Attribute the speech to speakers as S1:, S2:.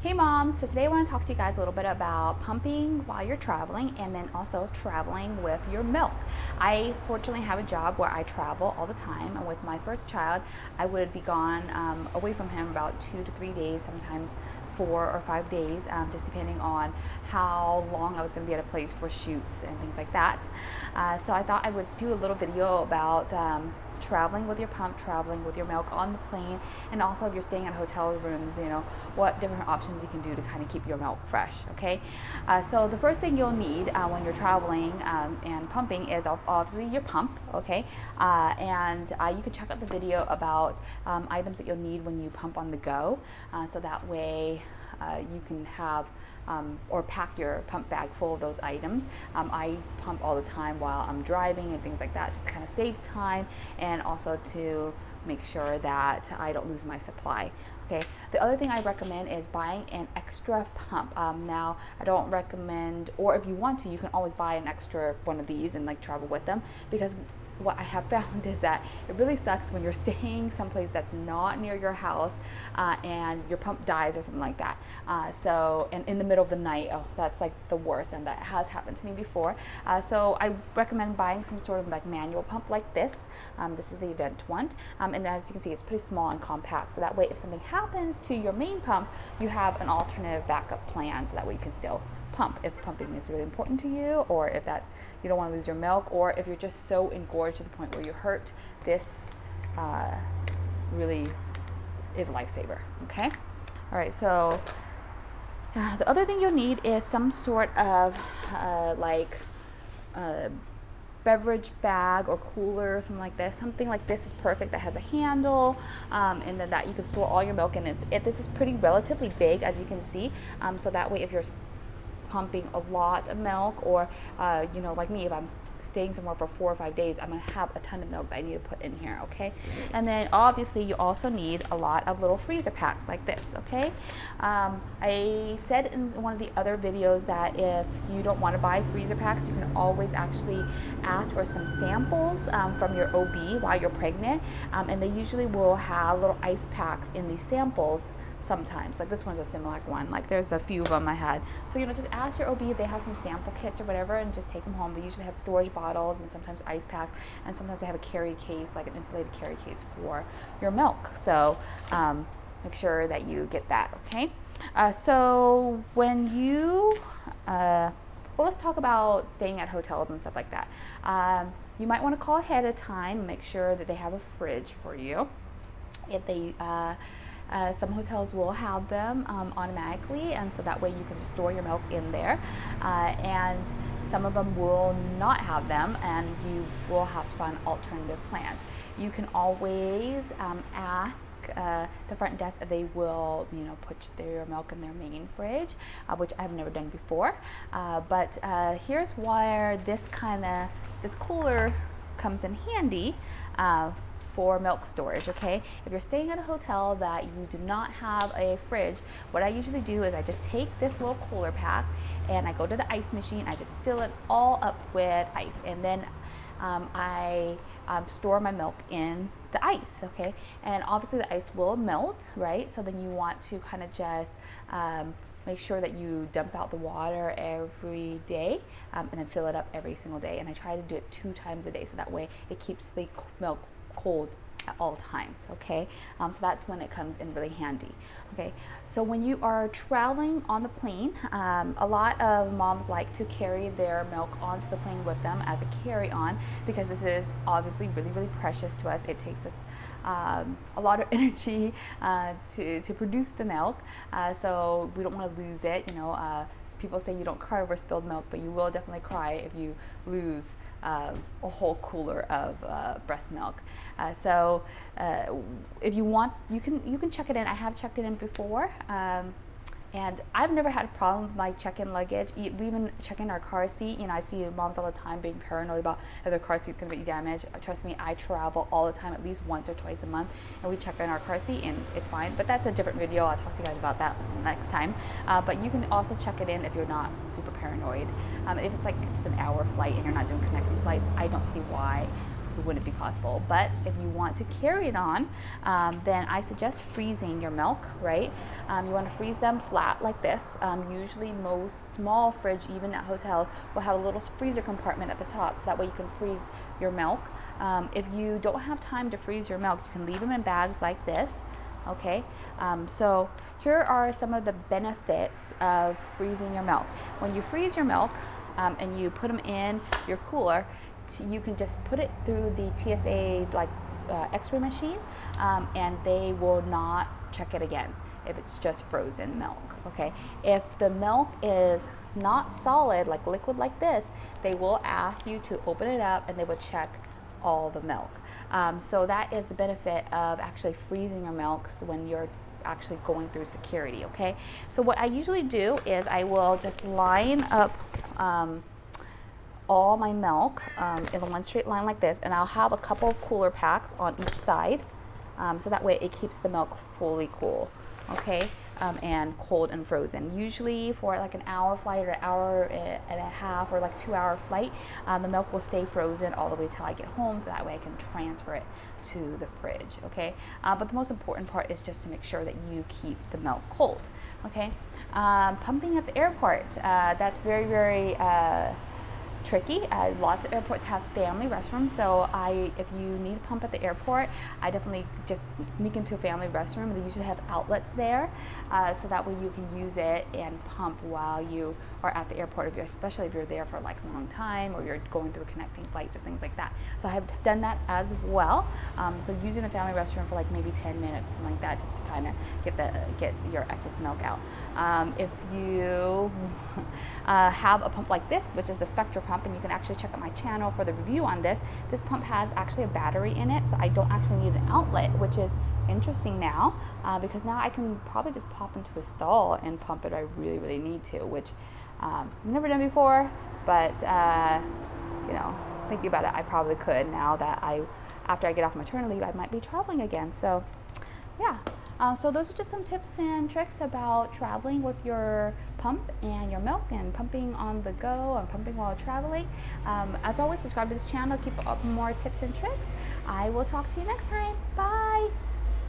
S1: Hey moms, so today I want to talk to you guys a little bit about pumping while you're traveling and then also traveling with your milk. I fortunately have a job where I travel all the time, and with my first child, I would be gone away from him about 2 to 3 days, sometimes 4 or 5 days, just depending on how long I was going to be at a place for shoots and things like that. So I thought I would do a little video about traveling with your pump, traveling with your milk on the plane, and also if you're staying at hotel rooms, what different options you can do to kind of keep your milk fresh. Okay, so the first thing you'll need when you're traveling and pumping is obviously your pump. Okay, and you can check out the video about items that you'll need when you pump on the go, so that way you can have or pack your pump bag full of those items. I pump all the time while I'm driving and things like that, just to kind of save time and also to make sure that I don't lose my supply. Okay. The other thing I recommend is buying an extra pump. Now, I don't recommend, or if you want to, you can always buy an extra one of these and like travel with them, because what I have found is that it really sucks when you're staying someplace that's not near your house and your pump dies or something like that. And in the middle of the night, oh, that's like the worst, and that has happened to me before. So I recommend buying some sort of like manual pump like this. This is the Event one, and as you can see, it's pretty small and compact. So that way, if something happens to your main pump, you have an alternative backup plan. So that way, you can still pump if pumping is really important to you, or if that you don't want to lose your milk, or if you're just so engorged to the point where you hurt. This really is a lifesaver. Okay, all right, so the other thing you'll need is some sort of beverage bag or cooler or something like this. Something like this is perfect, that has a handle, and then that you can store all your milk in. This is pretty relatively big, as you can see, so that way if you're pumping a lot of milk, or like me, if I'm staying somewhere for 4 or 5 days, I'm going to have a ton of milk that I need to put in here. Okay, and then obviously you also need a lot of little freezer packs like this. Okay, I said in one of the other videos that if you don't want to buy freezer packs, you can always actually ask for some samples from your OB while you're pregnant, and they usually will have little ice packs in these samples. Sometimes, like this one's a similar one, like there's a few of them I had. So just ask your OB if they have some sample kits or whatever, and just take them home. They usually have storage bottles and sometimes ice packs, and sometimes they have a carry case, like an insulated carry case for your milk. So make sure that you get that. Okay, so when you let's talk about staying at hotels and stuff like that. You might want to call ahead of time and make sure that they have a fridge for you. If they some hotels will have them automatically, and so that way you can just store your milk in there, and some of them will not have them, and you will have to find alternative plans. You can always ask the front desk if they will put their milk in their main fridge, which I've never done before, but here's where this cooler comes in handy for milk storage. Okay, if you're staying at a hotel that you do not have a fridge, what I usually do is I just take this little cooler pack and I go to the ice machine. I just fill it all up with ice, and then I store my milk in the ice. Okay, and obviously the ice will melt, right? So then you want to kind of just make sure that you dump out the water every day, and then fill it up every single day. And I try to do it 2 times a day, so that way it keeps the milk cold at all times. Okay, so that's when it comes in really handy. Okay, so when you are traveling on the plane, a lot of moms like to carry their milk onto the plane with them as a carry-on, because this is obviously really, really precious to us. It takes us a lot of energy to produce the milk, so we don't want to lose it. People say you don't cry over spilled milk, but you will definitely cry if you lose a whole cooler of breast milk. So if you want, you can check it in. I have checked it in before, and I've never had a problem with my check-in luggage. We even check in our car seat. I see moms all the time being paranoid about if their car seat's going to be damaged. Trust me, I travel all the time, at least once or twice a month, and we check in our car seat and it's fine. But that's a different video. I'll talk to you guys about that next time. But you can also check it in if you're not super paranoid. If it's like just an hour flight and you're not doing connecting flights, I don't see why typically wouldn't be possible. But if you want to carry it on, then I suggest freezing your milk, right? You want to freeze them flat like this. Usually most small fridge, even at hotels, will have a little freezer compartment at the top, so that way you can freeze your milk. If you don't have time to freeze your milk, you can leave them in bags like this. Okay, so here are some of the benefits of freezing your milk. When you freeze your milk and you put them in your cooler, you can just put it through the TSA X-ray machine, and they will not check it again if it's just frozen milk. Okay, if the milk is not solid, like liquid like this, they will ask you to open it up and they will check all the milk. So that is the benefit of actually freezing your milks when you're actually going through security. Okay, so what I usually do is I will just line up all my milk in one straight line like this, and I'll have a couple of cooler packs on each side, so that way it keeps the milk fully cool. Okay, and cold and frozen. Usually for like an hour flight or an hour and a half or like 2-hour flight, the milk will stay frozen all the way till I get home, so that way I can transfer it to the fridge. Okay, but the most important part is just to make sure that you keep the milk cold. Okay, pumping at the airport, that's very, very tricky. Lots of airports have family restrooms, so if you need a pump at the airport, I definitely just sneak into a family restroom. They usually have outlets there, so that way you can use it and pump while you are at the airport, especially if you're there for like a long time or you're going through connecting flights or things like that. So I have done that as well. So using the family restroom for like maybe 10 minutes, something like that, just to kind of get your excess milk out. If you have a pump like this, which is the Spectra pump, and you can actually check out my channel for the review on this. This pump has actually a battery in it, so I don't actually need an outlet, which is interesting now, because now I can probably just pop into a stall and pump it if I really, really need to, which I've never done before, but you know, thinking about it, I probably could now that after I get off maternity leave, I might be traveling again. So yeah. So those are just some tips and tricks about traveling with your pump and your milk, and pumping on the go and pumping while traveling. As always, subscribe to this channel, keep up more tips and tricks. I will talk to you next time. Bye.